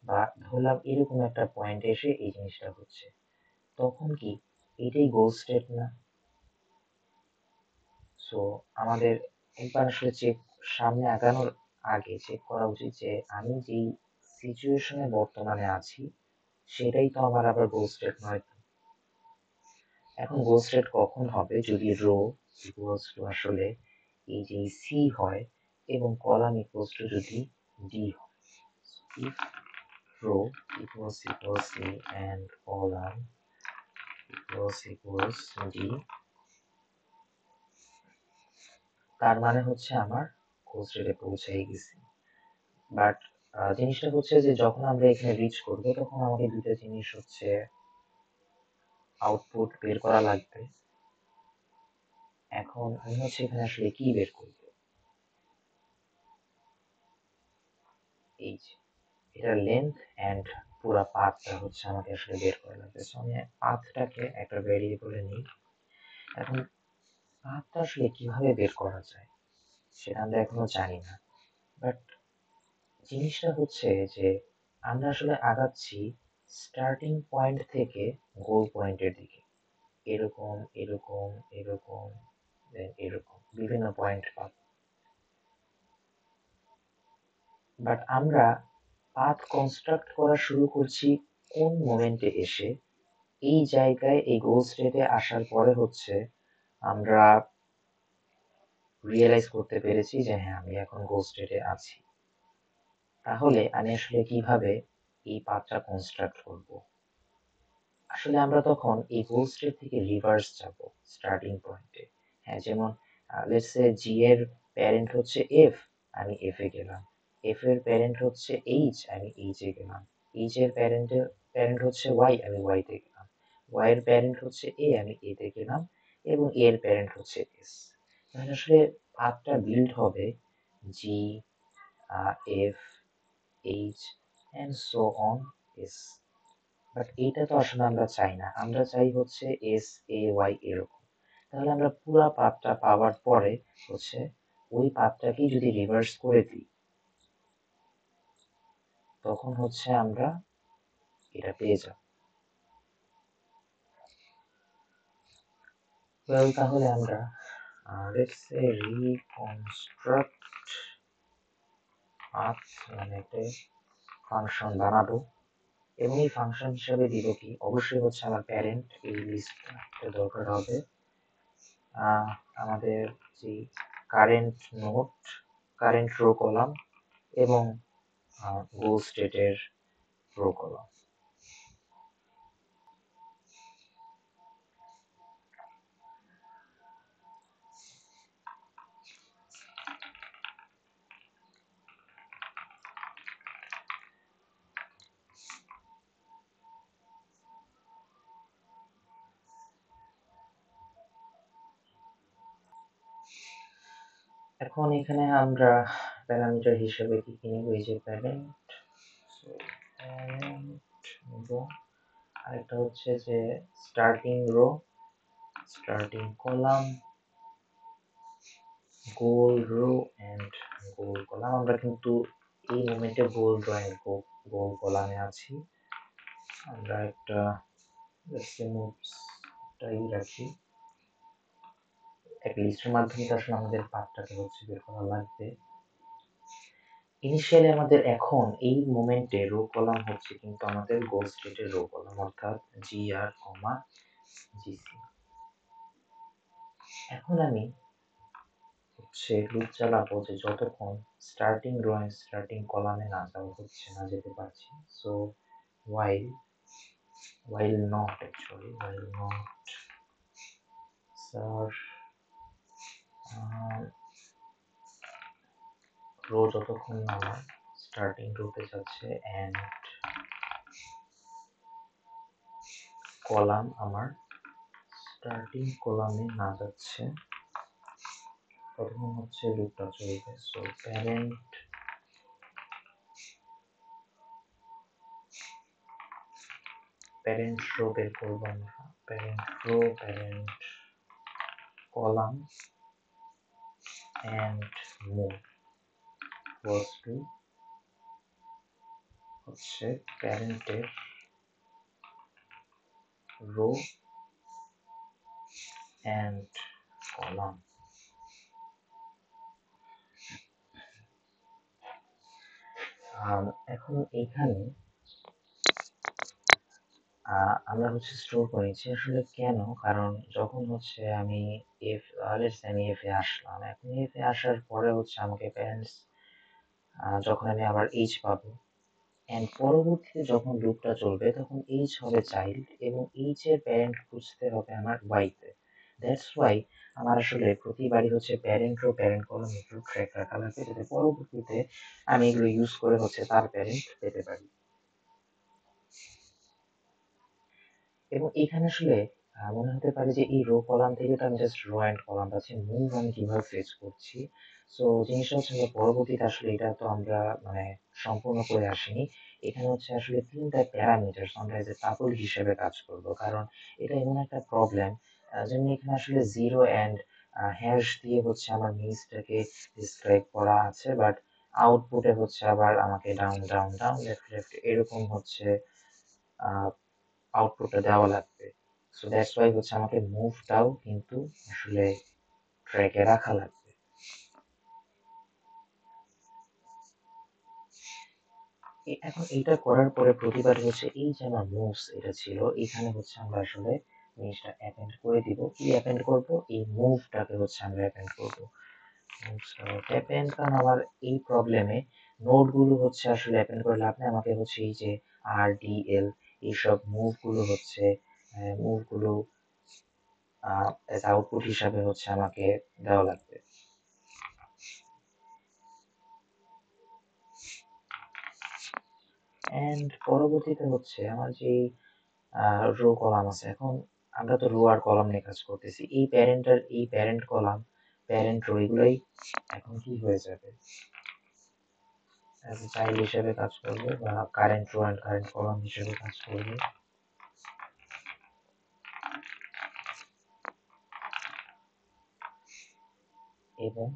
বা ধরলাম এরকম একটা পয়েন্টে এসে এই জিনিসটা হচ্ছে, তখন কি এটাই গোল স্টেট না? সো আমাদের একবার আসলে চেক, সামনে আগানোর আগে চেক করা উচিত যে আমি যেই সিচুয়েশনে বর্তমানে আছি সেটাই তো আমার আবার গোল স্টেট নয়। এখন গোল স্টেট কখন হবে? যদি রো ইকুয়ালস টু আসলে এই যে সি হয় এবং কলাম ইকুয়ালস টু যদি ডি হয়। If row equals C and column equals D, তার মানে হচ্ছে আমার গোল স্টেটে পৌঁছে গেছি। বাট জিনিসটা হচ্ছে যে যখন আমরা এখানে রিচ করবো তখন আমাকে দুইটা জিনিস হচ্ছে আউটপুট বের করা লাগবে। এখন আমি হচ্ছে এখানে আসলে কি বের করবো, এই যে এটার লেন্থ এন্ড পুরা পাথটা হচ্ছে আমাকে আসলে বের করা লাগবে। সো আমি পাথটাকে একটা ভেরিয়েবলে নিই। এখন পাথটা আসলে কিভাবে বের করা যায় সেটা আমরা এখনো জানি না, বাট জিনিসটা হচ্ছে যে আমরা আসলে আগাচ্ছি স্টার্টিং পয়েন্ট থেকে গোল পয়েন্টের দিকে, এরকম এরকম এরকম এরকম বিভিন্ন পয়েন্ট পাব, বাট আমরা পাথ কনস্ট্রাক্ট করা শুরু করছি কোন মোমেন্টে এসে? এই জায়গায় এই গোল স্টেটে আসার পরে হচ্ছে আমরা রিয়েলাইজ করতে পেরেছি যে হ্যাঁ আমি এখন গোল স্টেটে আছি। তাহলে আমি আসলে কিভাবে এই পাথটা কনস্ট্রাক্ট করব? আসলে আমরা তখন এই গোল স্টেট থেকে রিভার্স যাব স্টার্টিং পয়েন্টে। হ্যাঁ, যেমন লেটস সে জি এর প্যারেন্ট হচ্ছে এফ, আমি এফ এ গেলাম। এফ এর প্যারেন্ট হচ্ছে এইচ, আমি এইচ এ গেলাম। এইচ এর প্যারেন্ট হচ্ছে ওয়াই, আমি ওয়াই তে গেলাম। ওয়াই এর প্যারেন্ট হচ্ছে এ, আমি এ তে গেলাম। এবং এ এর প্যারেন্ট হচ্ছে এস। তাহলে আসলে পাথটা বিল্ড হবে G, F, H and so on S. But এইটা তো আসলে আমরা চাই না, আমরা চাই হচ্ছে এস এ ওয়াই এরকম। তাহলে আমরা পুরো পাথটা পাওয়ার পরে হচ্ছে ওই পাথটাকেই যদি রিভার্স করে দিই তখন হচ্ছে আমরা এটা পেয়ে যাব। ওয়েল, তাহলে আমরা লেটস সে রিকনস্ট্রাক্ট পাথ মানে একটা ফাংশন বানাবো, এবং এই ফাংশন হিসেবে দিব কি, অবশ্যই হচ্ছে আমার প্যারেন্ট এই লিস্টটা দরকার হবে, আমাদের যে current node, current rho column এবং গোল স্টেটের রো কলাম। এখন এখানে আমরা প্যারামিটার হিসেবে কি কি নিব? এই যে প্যারেন্ট রো, আরেকটা হচ্ছে যে starting row, starting column, goal row and goal column. আমরা কিন্তু এই মোমেন্টে গোল রো অ্যান্ড গোল কলামে আছি। আমরা একটা রাখি, এক লিস্টের মাধ্যমে আসলে আমাদের পাথটাকে হচ্ছে বের করা লাগবে। ইনিশিয়ালি আমাদের এখন এই মোমেন্টে রো কলাম হচ্ছে কিন্তু আমাদের গোল স্টেটের রো কলাম, অর্থাৎ GR, GC। এখন আমি হচ্ছে লুপ চালাবো যে যতক্ষণ স্টার্টিং রো এন্ড স্টার্টিং কলামে না যাওয়া হচ্ছে, না যেতে পারছি। So while not sir row যতক্ষণ না আমার স্টার্টিং রোতে যাচ্ছে এন্ড কলাম আমার স্টার্টিং কলামে না যাচ্ছে, ততক্ষণ হচ্ছে লুপটা চলবে। সো প্যারেন্ট রো বের করবো আমরা, parent row, parent column and move was to হচ্ছে প্যারেন্টের রো and কলাম। এখন এখানে আমরা হচ্ছে স্টোর করেছি আসলে কেন, কারণ যখন হচ্ছে আমি এফ এ আসলাম, এখন এফ এ আসার পরে হচ্ছে আমাকে প্যারেন্টস যখন আমি আবার এইচ পাবো এন্ড পরবর্তীতে যখন লুপটা চলবে তখন এইচ হবে চাইল্ড এবং এইচ এর প্যারেন্ট খুঁজতে হবে আমার ওয়াইতে। দ্যাটস ওয়াই আমার আসলে প্রতিবারই হচ্ছে প্যারেন্ট রো, প্যারেন্ট কলাম একটু ট্র্যাক রাখা লাগবে, যাতে পরবর্তীতে আমি এগুলো ইউজ করে হচ্ছে তার প্যারেন্ট পেতে পারি। এবং এখানে আসলে মনে হতে পারে যে এই রো কলাম থেকে তো আমি জাস্ট রো অ্যান্ড কলাম পাচ্ছি, মুভ আমি কিভাবে ফেচ করছি। সো জিনিসটা হচ্ছে যে পরবর্তীতে আসলে এটা তো আমরা মানে সম্পূর্ণ করে আসিনি। এখানে হচ্ছে আসলে তিনটা প্যারামিটার আমরা যে টাপল হিসেবে কাজ করব, কারণ এটা এমন একটা প্রবলেম, যেমন এখানে আসলে জিরো অ্যান্ড হ্যাশ দিয়ে হচ্ছে আমার মিনিসটাকে ডিসক্রাইব করা আছে, বাট আউটপুটে হচ্ছে আবার আমাকে down down down left left এরকম হচ্ছে আউটপুটটা দেওয়া লাগবে। সো দ্যাটস ওয়াই হচ্ছে আমাকে মুভটাও কিন্তু আসলে ট্র্যাকে রাখা লাগবে। এখন এইটা করার পরে প্রতিবার হচ্ছে এই যে আমার মুভস এটা ছিল, এখানে হচ্ছে আমরা আসলে জিনিসটা অ্যাপেন্ড করে দিব। কি অ্যাপেন্ড করব? এই মুভটাকে হচ্ছে আমরা অ্যাপেন্ড করব। অ্যাপেন্ড, কারণ আমার এই প্রবলেমে নোডগুলো হচ্ছে আসলে অ্যাপেন্ড করে লাভ নেই, আমাকে হচ্ছে এই যে RDL এইসব মুভগুলো অ্যাজ আউটপুট হিসাবে হচ্ছে আমাকে দেওয়া লাগবে। এন্ড পরবর্তীতে হচ্ছে আমার যে রো কলাম আছে, এখন আমরা তো রো আর কলাম নিয়ে কাজ করতেছি, এই প্যারেন্ট কলাম, প্যারেন্ট রো এগুলোই এখন কি হয়ে যাবে, অ্যাজ চাইল্ড হিসেবে কাজ করবে বা current rho and current column হিসেবে কাজ করবে। এবং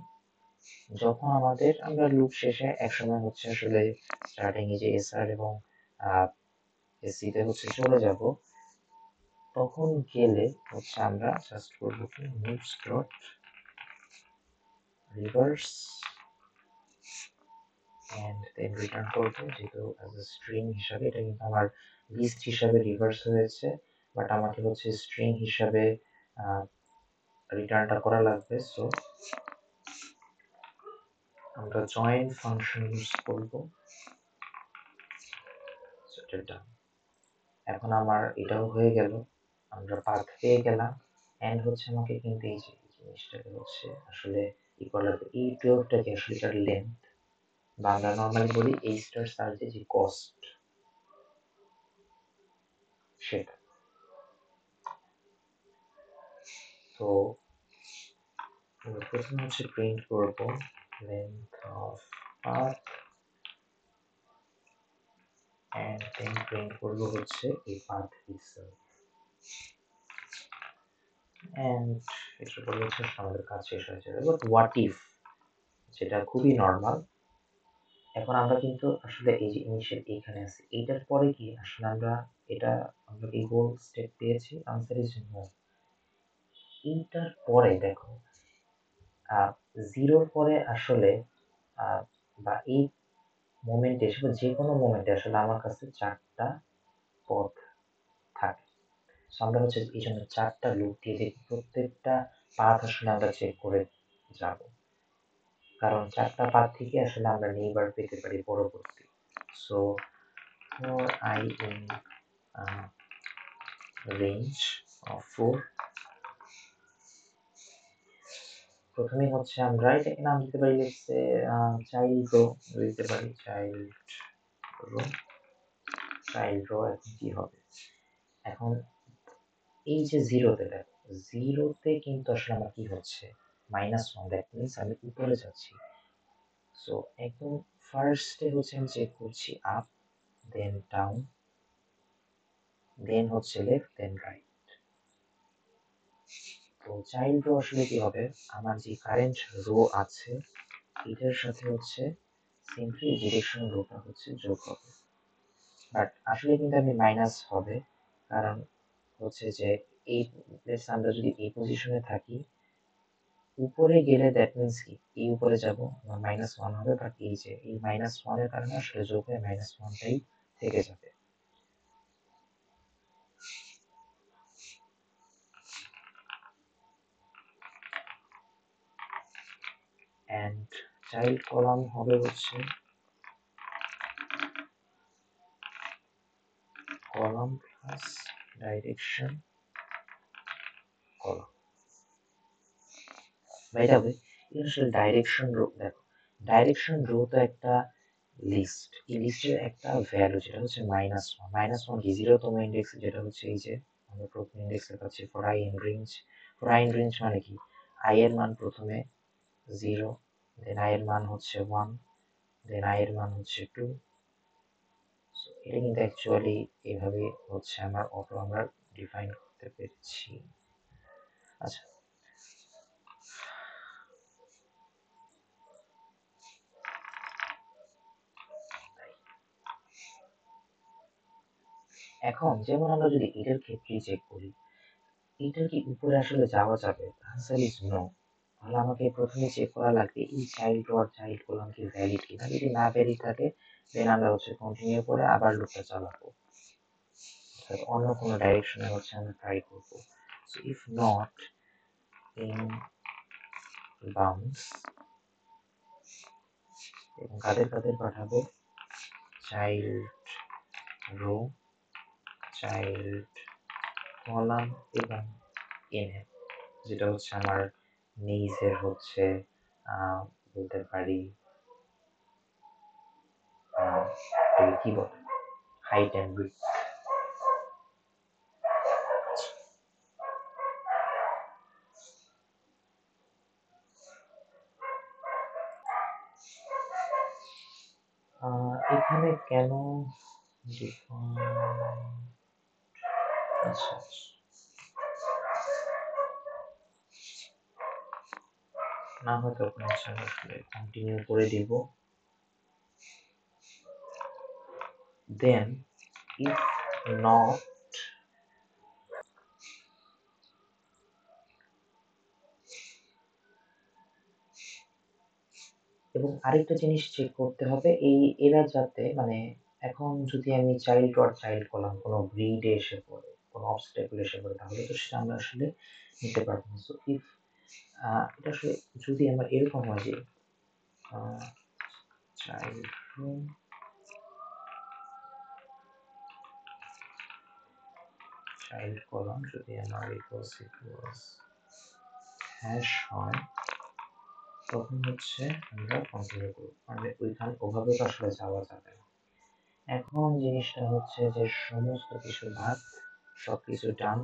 যখন আমরা লুপ শেষে একসময় হচ্ছে আসলে স্টার্টিং এ যে এসআর এবং এসিতে হচ্ছে চলে যাব, তখন গেলে হচ্ছে আমরা জাস্ট করবো কি moves dot reverse and then return করবো, যেহেতু অ্যাজ এ স্ট্রিং হিসাবে এটা কিন্তু আমার লিস্ট হিসাবে রিভার্স হয়েছে, বাট আমাকে হচ্ছে স্ট্রিং হিসাবে রিটার্নটা করা লাগবে। সো আমরা জয়েন ফাংশন ইউজ করবো। এখন আমার এটাও হয়ে গেল, আমরা পাথ পেয়ে গেলাম এন্ড হচ্ছে আমাকে কিন্তু এই যে জিনিসটাকে হচ্ছে আসলে ই করা লাগবে, এই 12টাকে আসলে এটার লেন্থ বা আমরা নর্মালি বলি এই স্টার সার্চে যে কস্ট সেটা। তো প্রথমে হচ্ছে প্রিন্ট করব length of path and then print করব হচ্ছে এই path itself and এটা করলে হচ্ছে আমাদের কাজ শেষ হয়ে যাবে। বাট what if, যেটা খুবই নর্মাল, এখন আমরা কিন্তু আসলে এই যে ইনিশিয়াল এইখানে আছি, এইটার পরে কি আসলে আমরা কি গোল স্টেপ পেয়েছি? Answer is no. এইটার পরে দেখো, জিরোর পরে আসলে বা এই মোমেন্টে এসে যে কোনো মোমেন্টে আসলে আমার কাছে চারটা পথ থাকে। সো আমরা হচ্ছে এই জন্য চারটা লুপ দিয়ে দেখি, প্রত্যেকটা পাথ আসলে আমরা চেক করে যাব, কারণ চারটা পাথ থেকে আসলে আমরা নেইবার পেতে পারি পরবর্তী। So for I in range of 4, প্রথমে হচ্ছে আমরা এটাকে নাম দিতে পারি হচ্ছে চাইল্ড রো দিতে পারি, রো চাইল্ড রো। এখন কি হবে, এখন এই যে জিরোতে দেখো, জিরোতে কিন্তু আসলে আমার কি হচ্ছে -1, দ্যাট মিনস আমি উপরে যাচ্ছি। সো একদম ফার্স্টে হচ্ছে আমি চেক করছি আপ, দেন ডাউন, দেন হচ্ছে লেফট, দেন রাইট। তো চাইল্ড রো আসলে কি হবে, আমার যে কারেন্ট রো আছে এটার সাথে হচ্ছে সিম্পলি ডিরেকশন রোটা হচ্ছে যোগ হবে। বাট আসলে কিন্তু আমি মাইনাস হবে, কারণ হচ্ছে যে এই আমরা যদি এই পজিশনে থাকি, উপরে গেলে দ্যাট মিনস কি এই উপরে যাব আমার -1 হবে, বাট এই যে এই -1 এর কারণে আসলে যোগ হয়ে -1টাই থেকে যাবে। অ্যান্ড চাইল্ড কলাম হবে হচ্ছে column plus direction column. By the way, এটা আসলে ডাইরেকশন রো। দেখো, ডাইরেকশন রো তো একটা লিস্ট, এই লিস্টের একটা ভ্যালু যেটা হচ্ছে -1 কি 0তম ইন্ডেক্স, যেটা হচ্ছে এই যে আমরা প্রথম ইন্ডেক্সে পাচ্ছি for I in range. For I in range মানে কি, আই এর মান প্রথমে 0, দেন আই এর মান হচ্ছে 1, দেন আই এর মান হচ্ছে 2। সো এটা কিন্তু অ্যাকচুয়ালি এইভাবে হচ্ছে আমরা ডিফাইন করতে পেরেছি। আচ্ছা, এখন যেমন আমরা যদি এটার ক্ষেত্রে চেক করি, এটা কি উপরে আসলে যাওয়া যাবে? Answer is no. তাহলে আমাকে প্রথমে চেক করা লাগবে এই চাইল্ড রো আর চাইল্ড কলাম কি ভ্যালিড কিনা। যদি না ভ্যালিড থাকে দেন আমরা হচ্ছে কন্টিনিউ করে আবার লুপটা চালাবো, অর্থাৎ অন্য কোনো ডাইরেকশনে হচ্ছে আমরা ট্রাই করব। So if not in bounds, এবং কাদের কাদের পাঠাবো, চাইল্ড রো, চাইল্ড কলাম এবং এনএ, যেটা হচ্ছে আমার নিজের হচ্ছে বলতে পারি কি বলে হাইট অ্যান্ড উইডথ। এখানে কেন আচ্ছা, না হয় তখন হচ্ছে আমি আসলে কন্টিনিউ করে দিব। দেন ইফ নট, এবং আরেকটা জিনিস চেক করতে হবে, এরা যাতে মানে এখন যদি আমি চাইল্ড আর চাইল্ড কলাম কোনো ব্রিডে এসে পড়ে, কোনো অবস্টেকল এসে পড়ে, তাহলে তো সেটা আমরা আসলে নিতে পারবো না। সো ইফ এটা আসলে যদি আমার এরকম হয় যে চাইল্ড চাইল্ড কলাম যদি আমার ইকুয়ালস হ্যাশ হয়, তখন হচ্ছে আমরা কন্টিনিউ করব, মানে ওভাবে তো আসলে যাওয়া যাবে না। এখন জিনিসটা হচ্ছে যে সমস্ত কিছু বাদ, সবকিছু ডান।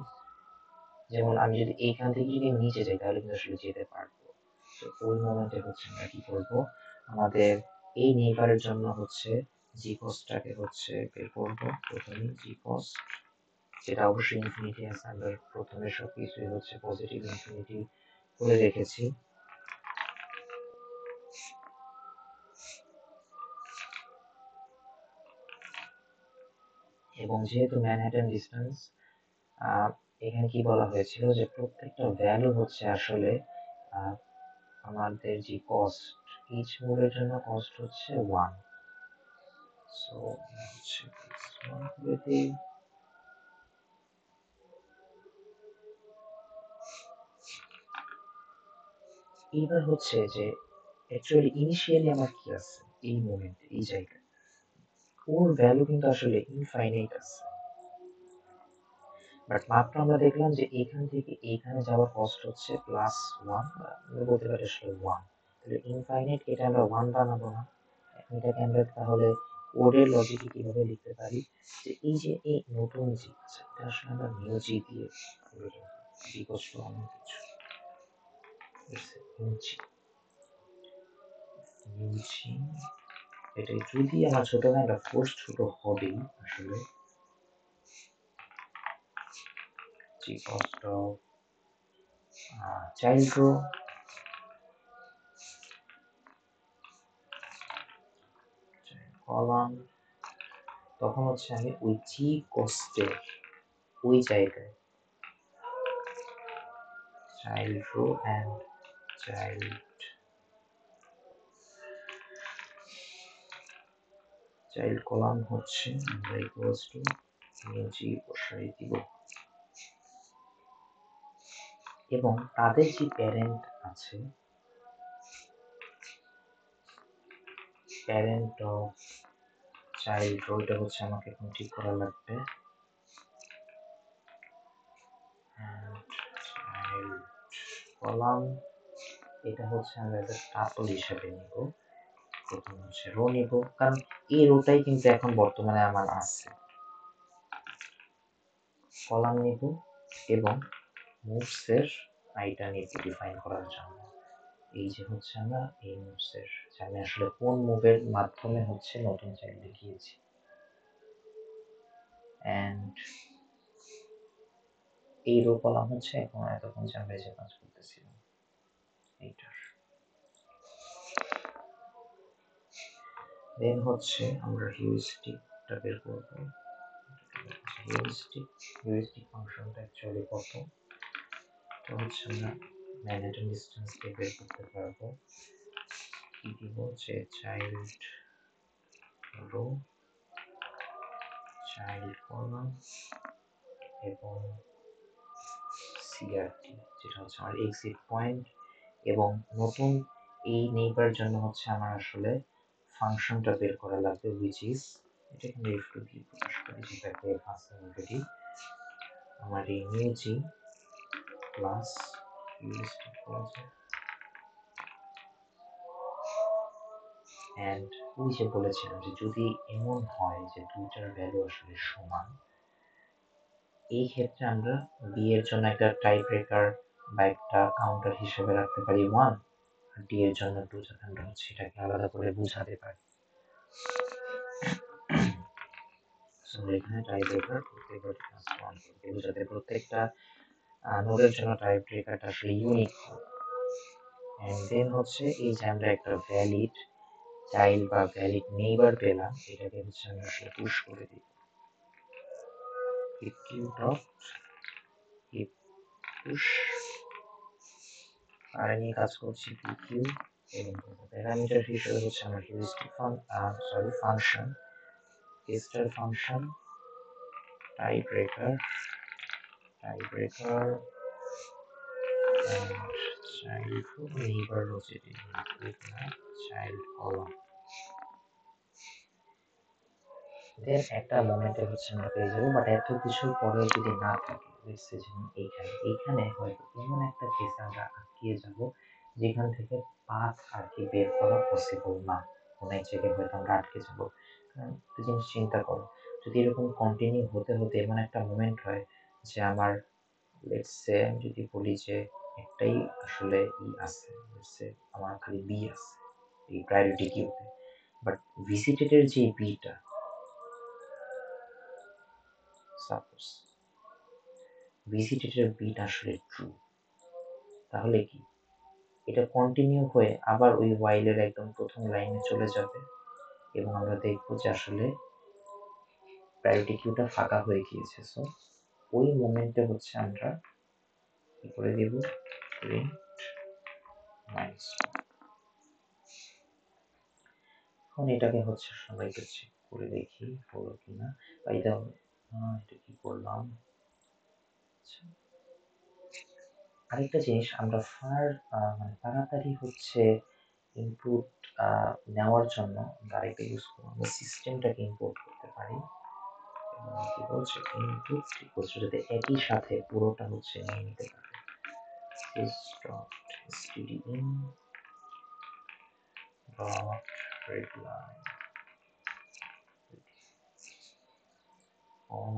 যেমন আমি যদি এইখান থেকে যদি নিচে যাই তাহলে কিন্তু আসলে যেতে পারবো। তো ওই মোমেন্টে হচ্ছে আমরা কি করব, আমাদের এই নেইবারের জন্য হচ্ছে জি কস্টটাকে হচ্ছে বের করবো প্রথমে জি কস্ট, যেটা অবশ্যই ইনফিনিটি আছে। আমরা প্রথমে সবকিছুই হচ্ছে পজিটিভ ইনফিনিটি করে রেখেছি। এবং যেহেতু ম্যানহাটন ডিস্টেন্স, এখানে কি বলা হয়েছিল যে প্রত্যেকটা ভ্যালু হচ্ছে আসলে আমাদের যে কস্ট, ইচ মুভের জন্য কস্ট হচ্ছে 1। সো হচ্ছে x1 করে দিই। এইবার হচ্ছে যে অ্যাকচুয়ালি ইনিশিয়ালি আমার কি আছে এই মোমেন্টে এই জায়গায়, ওর ভ্যালু কিন্তু আসলে ইনফাইনাইট আছে, বাট মাত্র আমরা দেখলাম যে এখান থেকে এইখানে যাওয়ার কস্ট হচ্ছে +1, আমরা বলতে পারি আসলে 1। তাহলে ইনফাইনাইট এটা আমরা 1 বানাবো না, এটাকে আমরা তাহলে কোডের লজিকে কিভাবে লিখতে পারি যে এই যে এই নতুন জি আছে এটা আসলে আমরা নিউ জি দিয়ে করে দেবো, জি কষ্ট অন্য কিছু নিউ জি, নিউ জি। এটা যদি আমার ছোট হয় না, ফোর্স ছোট হবেই আসলে। জি কষ্ট চাইল্ড রো, কলাম, তখন হচ্ছে আমি ওই জি কস্টের ওই জায়গায় child rho and child column হচ্ছে আমরা ইকুয়ালস টু নিউ জি বসাই দিব, এবং তাদের যে প্যারেন্ট আছে, প্যারেন্ট অফ চাইল্ড রো, এটা হচ্ছে আমাকে এখন ঠিক করা লাগবে। চাইল্ড কলাম, এটা হচ্ছে আমরা একটা টাপল হিসেবে নিব। প্রথম হচ্ছে রো নিব, কারণ এই রোটাই কিন্তু এখন বর্তমানে আমার আছে। কলাম নিব এবং মুভস এর আইটা নিব ডিফাইন করার জন্য। এই যে হচ্ছে আমরা এই মুভস এর, আমি আসলে কোন মুভের মাধ্যমে হচ্ছে নতুন চাইল্ড দেখিয়েছি। এন্ড এই রো কলাম হচ্ছে এখন এতক্ষণ যে আমরা যে কাজ করতেছিলাম এইটার। দেন হচ্ছে আমরা হিউরিস্টিকটা বের করব। হিউরিস্টিক ফাংশনটা অ্যাকচুয়ালি কত, তো হচ্ছে আমরা ম্যানহাটন ডিসটেন্সকে বের করতে পারবো। কি দিব যে চাইল্ড রো, চাইল্ড কলাম এবং সিআরটি, যেটা হচ্ছে আমার এক্সিট পয়েন্ট, এবং নতুন এই নেইবার জন্য হচ্ছে আমার আসলে ফাংশনটা বের করা লাগবে, which is এটা কিন্তু একটু দিয়ে প্রকাশ করি যেটাকে আছে অলরেডি, আমার এই নিউ জি প্লাস হিউরিস্টিক করা যায়। অ্যান্ড ওই যে বলেছিলাম যে যদি এমন হয় যে দুইটার ভ্যালু আসলে সমান, এই ক্ষেত্রে আমরা বি এর জন্য একটা টাই ব্রেকার বা একটা কাউন্টার হিসেবে রাখতে পারি 1, আর ডি এর জন্য 2, যাতে আমরা হচ্ছে এটাকে আলাদা করে বুঝাতে পারি। সো এখানে টাই ব্রেকার যাতে প্রত্যেকটা নোডের জন্য টাই ব্রেকারটা আসলে ইউনিক হয়। এন্ড দেন হচ্ছে এই যে আমরা একটা ভ্যালিড চাইল্ড বা ভ্যালিড নেইবার পেলাম, এটাকে হচ্ছে আমরা আসলে পুশ করে দিই কিউ ডট পুশ, আর নিয়ে কাজ করছি কিউ, এবং প্যারামিটার হিসেবে হচ্ছে আমার heuristic function, star function, tie breaker and child neighbor রোজেটি চাইল্ড কলাম। দেন একটা মোমেন্টে হচ্ছে আমরা পেয়ে যাবো, বাট এত কিছু পরে যদি না থাকে, যেমন এইখানে হয়তো এমন একটা কেসে আমরা আটকিয়ে যাব যেখান থেকে পাথ আর কি বের করা পসিবল না, কোনো এক জায়গায় হয়তো আমরা আটকে যাব। কারণ একটা জিনিস চিন্তা করো, যদি এরকম কন্টিনিউ হতে হতে এমন একটা মোমেন্ট হয় যে আমার লেটস সে আমি যদি বলি যে একটাই আসলে ই আছে, লেটস সে আমার খালি বি আছে এই প্রায়োরিটি কিউতে, বাট ভিজিটেডের যে বিটা, সাপোজ ভিজিটেডের বিট আসলে ট্রু, তাহলে কি এটা কন্টিনিউ হয়ে আবার ওই ওয়াইলের একদম প্রথম লাইনে চলে যাবে এবং আমরা দেখবো যে আসলে প্রায়োরিটি কিউটা ফাঁকা হয়ে গিয়েছে। সো ওই মোমেন্টে হচ্ছে আমরা কি করে দেব, প্রিন্ট মাইনাস। এখন এটাকে হচ্ছে সবাইকে চেক করে দেখি হলো কিনা। এটা এটা কি করলাম। আচ্ছা, আরেকটা জিনিস আমরা মানে তাড়াতাড়ি হচ্ছে ইনপুট নেওয়ার জন্য আমরা আরেকটা ইউজ করবো, আমরা সিস্টেমটাকে ইম্পোর্ট করতে পারি। কি বলছে, ইনপুট ইকুয়ালস যাতে একই সাথে পুরোটা হচ্ছে নিয়ে নিতে পারে। stdin dot readline।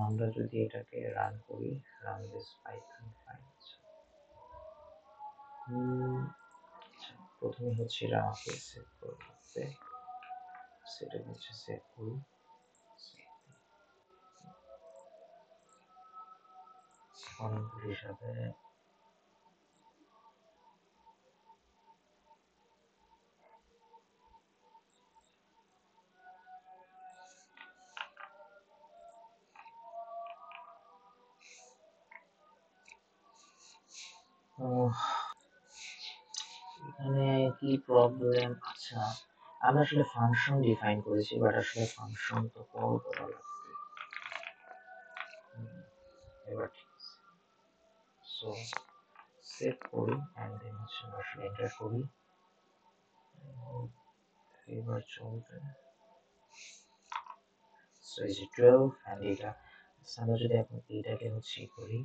আমরা যদি এটাকে রান করি, রান দিস পাইথন ফাইল, প্রথমে হচ্ছে এটা আমাকে সেভ করে রাখতে, সেটা হচ্ছে সেভ করি। ইনপুট হিসাবে এখানে কি প্রবলেম। আচ্ছা, আমরা আসলে ফাংশন ডিফাইন করেছি, বাট আসলে ফাংশন তো কল করা লাগবে। এবার ঠিক আছে, সো সেভ করি এন্ড দেন হচ্ছে আসলে এন্টার করি। এবার চলবে, সো এই যে 12 এন্ড এটা আমরা যদি এখন এইটাকে হচ্ছে করি,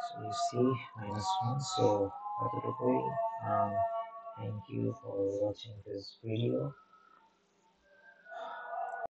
so you see -1, so এতটুকুই। Thank you for watching this video.